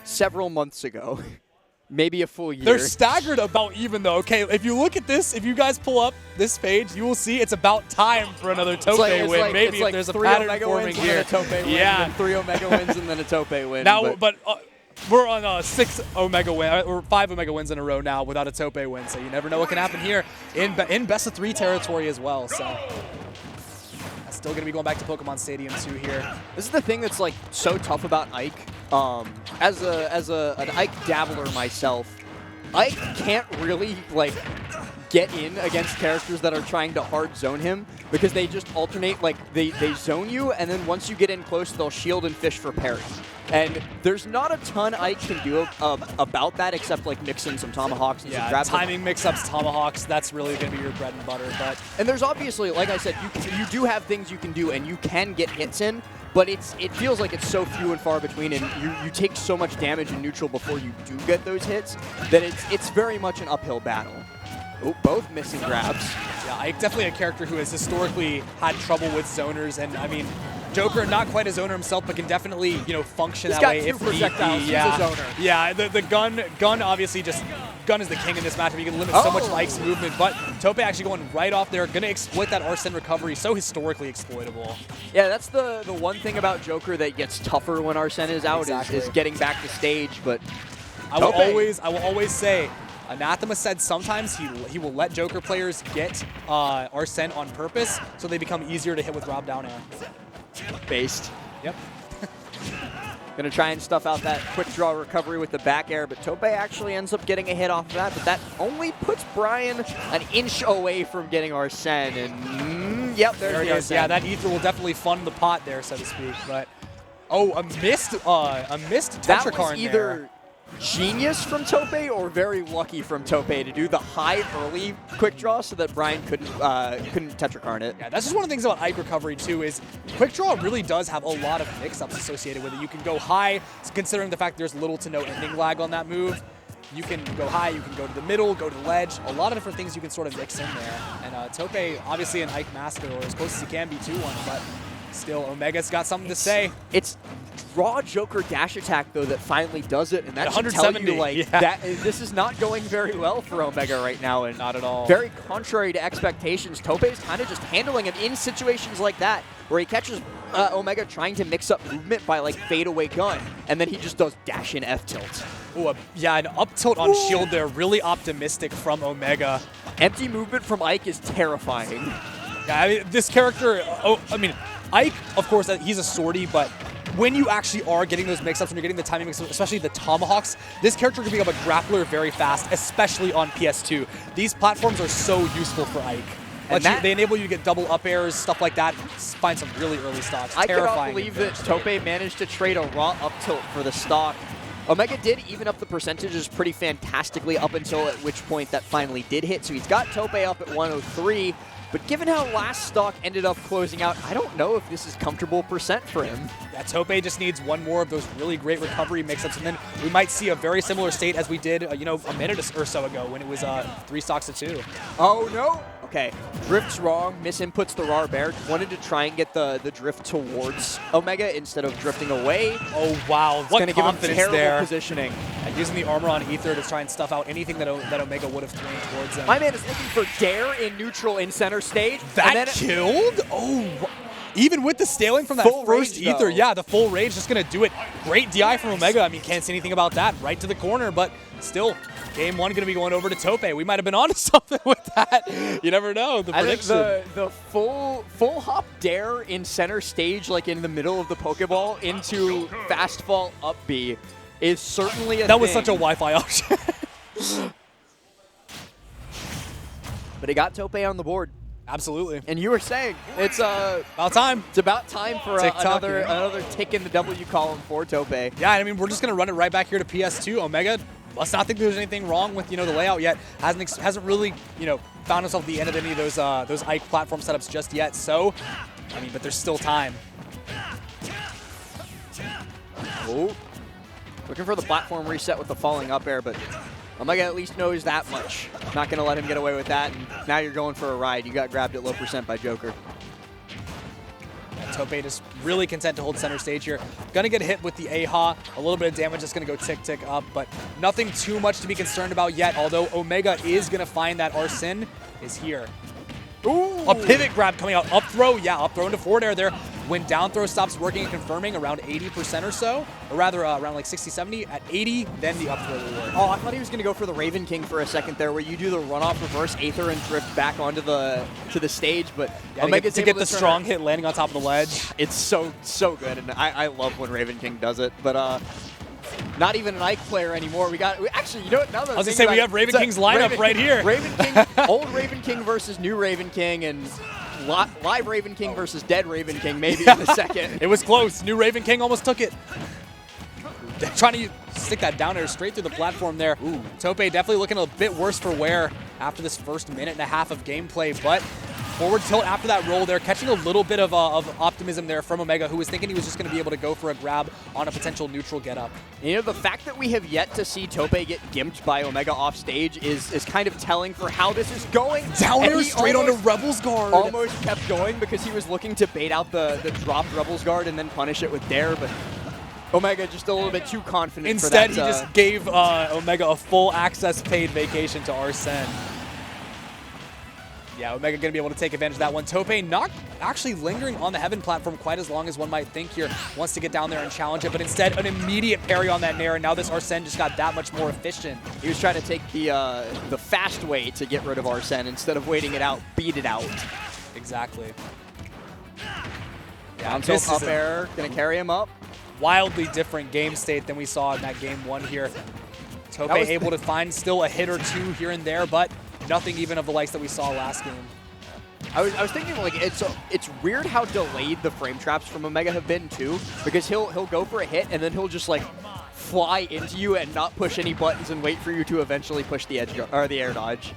several months ago. Maybe a full year. They're staggered about even, though. Okay, if you look at this, if you guys pull up this page, you will see it's about time for another Tope win. Maybe if there's a pattern forming here. Yeah. 3 Omega wins and then a Tope win. Now, but we're on 6 Omega win, or 5 Omega wins in a row now without a Tope win, so you never know what can happen here in best of 3 territory as well. So still going to be going back to Pokemon Stadium 2 here. This is the thing that's like so tough about Ike. As an Ike dabbler myself, Ike can't really like get in against characters that are trying to hard zone him because they just alternate, like they zone you, and then once you get in close, they'll shield and fish for parry. And there's not a ton Ike can do about that except like mix in some tomahawks and some grabs. Timing mix-ups, tomahawks, that's really going to be your bread and butter. And there's obviously, like I said, you do have things you can do and you can get hits in, but it feels like it's so few and far between, and you take so much damage in neutral before you do get those hits that it's very much an uphill battle. Oh, both missing grabs. Yeah, Ike definitely a character who has historically had trouble with zoners, and I mean, Joker, not quite a zoner himself, but can definitely, function that way if need be. Yeah. He's a zoner. Yeah, the gun obviously gun is the king in this matchup. You can limit so much of Ike's movement, but Tope actually going right off there, going to exploit that Arsene recovery, so historically exploitable. Yeah, that's the one thing about Joker that gets tougher when Arsene is out is getting back to stage, but I will always say, Anathema said sometimes he will let Joker players get Arsene on purpose so they become easier to hit with Rob down air. Based. Yep. Gonna try and stuff out that quick draw recovery with the back air, but Tope actually ends up getting a hit off of that, but that only puts Brian an inch away from getting Arsene, and yep, there he is. Yeah, that ether will definitely fund the pot there, so to speak, but a missed Tetrakarn that was either genius from Tope or very lucky from Tope to do the high early quick draw so that Brian couldn't Tetrakarn it. Yeah, that's just one of the things about Ike recovery too, is quick draw really does have a lot of mix-ups associated with it. You can go high, considering the fact there's little to no ending lag on that move. You can go high, you can go to the middle, go to the ledge. A lot of different things you can sort of mix in there. And Tope, obviously an Ike master, or as close as he can be to one, but still, Omega's got something to say. It's draw Joker dash attack, though, that finally does it, and that should tell you, like, this is not going very well for Omega right now, and not at all. Very contrary to expectations. Tope's kind of just handling him in situations like that, where he catches Omega trying to mix up movement by, like, fadeaway gun, and then he just does dash in F tilt. Ooh, yeah, an up tilt on shield there, really optimistic from Omega. Empty movement from Ike is terrifying. Yeah, I mean, this character, Ike, of course, he's a sortie, but when you actually are getting those mix-ups, when you're getting the timing mix-ups, especially the tomahawks, this character can become a grappler very fast, especially on PS2. These platforms are so useful for Ike. And they enable you to get double up airs, stuff like that, find some really early stocks. I cannot believe that Tope managed to trade a raw up tilt for the stock. Omega did even up the percentages pretty fantastically up until at which point that finally did hit. So he's got Tope up at 103. But given how last stock ended up closing out, I don't know if this is comfortable percent for him. Yeah, Tope just needs one more of those really great recovery mix-ups, and then we might see a very similar state as we did, a minute or so ago when it was 3 stocks to 2. Oh, no. Okay, drift's wrong, misinputs the raw bear. Wanted to try and get the drift towards Omega instead of drifting away. Oh, wow. It's going to give him terrible positioning. And using the armor on Ether to try and stuff out anything that Omega would have thrown towards him. My man is looking for Dare in neutral in center stage. That killed? Oh, even with the scaling from that first Ether, yeah, the full rage just going to do it. Great DI from Omega. I mean, can't say anything about that. Right to the corner, but still, game 1 going to be going over to Tope. We might have been onto something with that. You never know. The prediction. I think the full hop Dare in center stage, like in the middle of the Pokeball, into fast fall up B is certainly a thing. That was such a Wi-Fi option. But he got Tope on the board. Absolutely. And you were saying it's about time. It's about time for another tick in the W column for Tope. Yeah, I mean, we're just gonna run it right back here to PS2. Omega must not think there's anything wrong with the layout yet. Hasn't really found himself at the end of any of those Ike platform setups just yet. So, I mean, but there's still time. Oh, looking for the platform reset with the falling up air, but Omega at least knows that much. Not going to let him get away with that, and now you're going for a ride. You got grabbed at low percent by Joker. Tope just really content to hold center stage here. Gonna get hit with the AHA, a little bit of damage that's gonna go tick up, but nothing too much to be concerned about yet, although Omega is gonna find that Arsene is here. Ooh. A pivot grab coming out, up throw, yeah, up throw into forward air there. When down throw stops working and confirming around 80% or so, or rather around like 60, 70, at 80, then the up throw will work. Oh, I thought he was going to go for the Raven King for a second there, where you do the runoff reverse Aether and drift back onto the stage, but Yeah, Omega's to able get the strong hit landing on top of the ledge. It's so good, and I love when Raven King does it, but not even an Ike player anymore. Actually, you know what? Now that I was gonna say we have Raven King's lineup right here. Raven King, old Raven King versus new Raven King, and live Raven King versus dead Raven King maybe in a second. It was close. New Raven King almost took it. Trying to stick that down air straight through the platform there. Ooh, Tope definitely looking a bit worse for wear after this first minute and a half of gameplay, but forward tilt after that roll there, catching a little bit of optimism there from Omega, who was thinking he was just going to be able to go for a grab on a potential neutral get-up. You know, the fact that we have yet to see Tope get gimped by Omega off stage is kind of telling for how this is going. Down air straight onto Rebel's guard. Almost kept going because he was looking to bait out the dropped Rebel's guard and then punish it with Dare, but Omega just a little bit too confident Instead, for that. he just gave Omega a full access paid vacation to Arsene. Yeah, Omega going to be able to take advantage of that one. Tope not actually lingering on the Heaven platform quite as long as one might think here. Wants to get down there and challenge it, but instead an immediate parry on that Nair, and now this Arsene just got that much more efficient. He was trying to take the fast way to get rid of Arsene instead of waiting it out, beat it out. Exactly. Down tilt up air, going to carry him up. Wildly different game state than we saw in that game one here. Tope able to find still a hit or two here and there, but nothing even of the likes that we saw last game. I was thinking, like, it's weird how delayed the frame traps from Omega have been too, because he'll go for a hit and then he'll just like fly into you and not push any buttons and wait for you to eventually push the edge or the air dodge.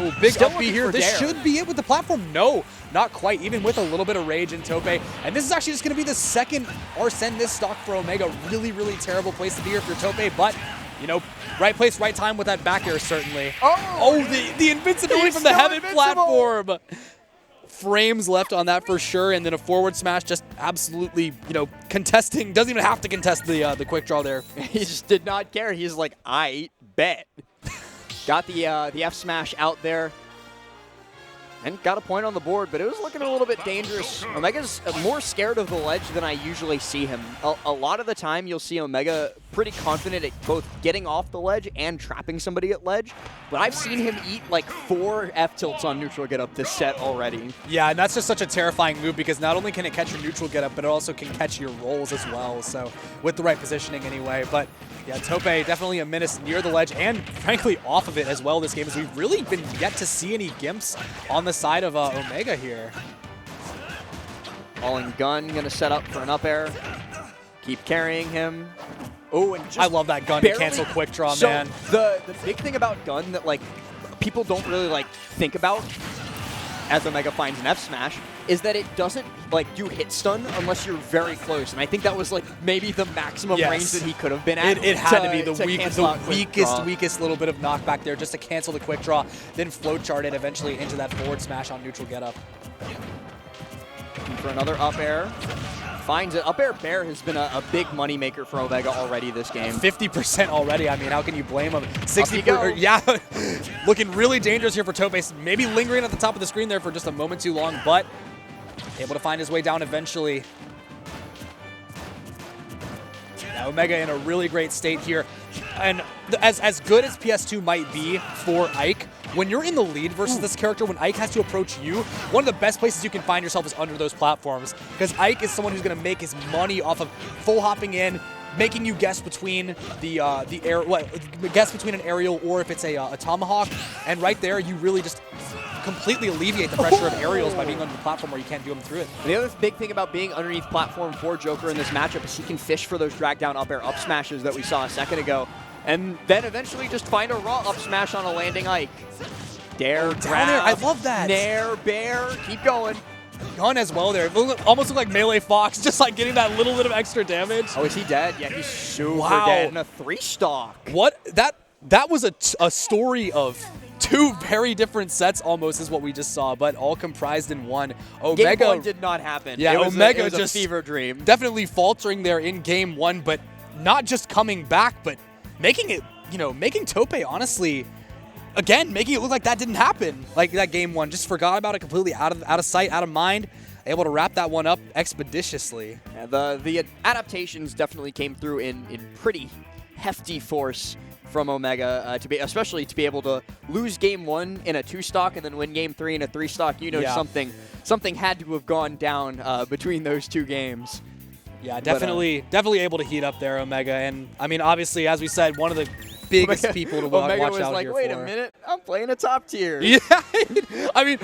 Ooh, big Still up B here. This should be it with the platform. No, not quite, even with a little bit of rage in Tope. And this is actually just going to be the second Arsene this stock for Omega. Really, really terrible place to be here if you're Tope, but you know, right place, right time with that back air, certainly. Oh, the invincibility from the Heaven platform. Frames left on that for sure, and then a forward smash just absolutely, you know, contesting. Doesn't even have to contest the quick draw there. He just did not care. He's like, I bet. Got the F smash out there. And got a point on the board, but it was looking a little bit dangerous. Omega's more scared of the ledge than I usually see him. A lot of the time, you'll see Omega pretty confident at both getting off the ledge and trapping somebody at ledge. But I've seen him eat like 4 F-tilts on neutral get-up this set already. Yeah, and that's just such a terrifying move because not only can it catch your neutral get-up, but it also can catch your rolls as well. So with the right positioning anyway. But yeah, Tope definitely a menace near the ledge and frankly off of it as well this game, as we've really been yet to see any gimps on the side of Omega here. Falling gun, gonna set up for an up air. Keep carrying him. Oh, and just I love that gun to cancel quick draw, man. The big thing about gun that like people don't really like think about as Omega finds an F smash is that it doesn't like do hit stun unless you're very close, and I think that was like maybe the maximum range that he could have been at. It had to be the weakest little bit of knockback there just to cancel the quick draw, then flow chart it eventually into that forward smash on neutral get up. Looking for another up air. Finds it. Up air bear has been a big money maker for Omega already this game. 50% already. I mean, how can you blame him? 60%. Yeah, looking really dangerous here for Tope. Maybe lingering at the top of the screen there for just a moment too long, but able to find his way down eventually. Now Omega in a really great state here. And as good as PS2 might be for Ike, when you're in the lead versus this character, when Ike has to approach you, one of the best places you can find yourself is under those platforms. Because Ike is someone who's going to make his money off of full hopping in, making you guess between guess between an aerial or if it's a tomahawk. And right there, you really just completely alleviate the pressure of aerials by being under the platform where you can't do them through it. The other big thing about being underneath platform for Joker in this matchup is he can fish for those drag down up air up smashes that we saw a second ago, and then eventually just find a raw up smash on a landing Ike. Dare, grab, there. I love that. Nair, bear, keep going. Gun as well there. It almost looked like Melee Fox, just like getting that little bit of extra damage. Oh, is he dead? Yeah, he's super dead. And a 3-stock. What? That was a story of two very different sets almost is what we just saw, but all comprised in one. Game 1 did not happen. Yeah, it was Omega it was just a fever dream. Definitely faltering there in game 1, but not just coming back, but making it, making Tope honestly, again, making it look like that didn't happen. Like that game 1, just forgot about it completely, out of sight, out of mind. Able to wrap that one up expeditiously. Yeah, the adaptations definitely came through in pretty hefty force from Omega, especially to be able to lose game 1 in a 2-stock and then win game 3 in a 3-stock. Yeah. Something had to have gone down between those 2 games. Yeah, definitely able to heat up there, Omega. And I mean, obviously, as we said, one of the biggest people to watch Omega out was like, here wait for. a minute, I'm playing a top tier. Yeah, I mean,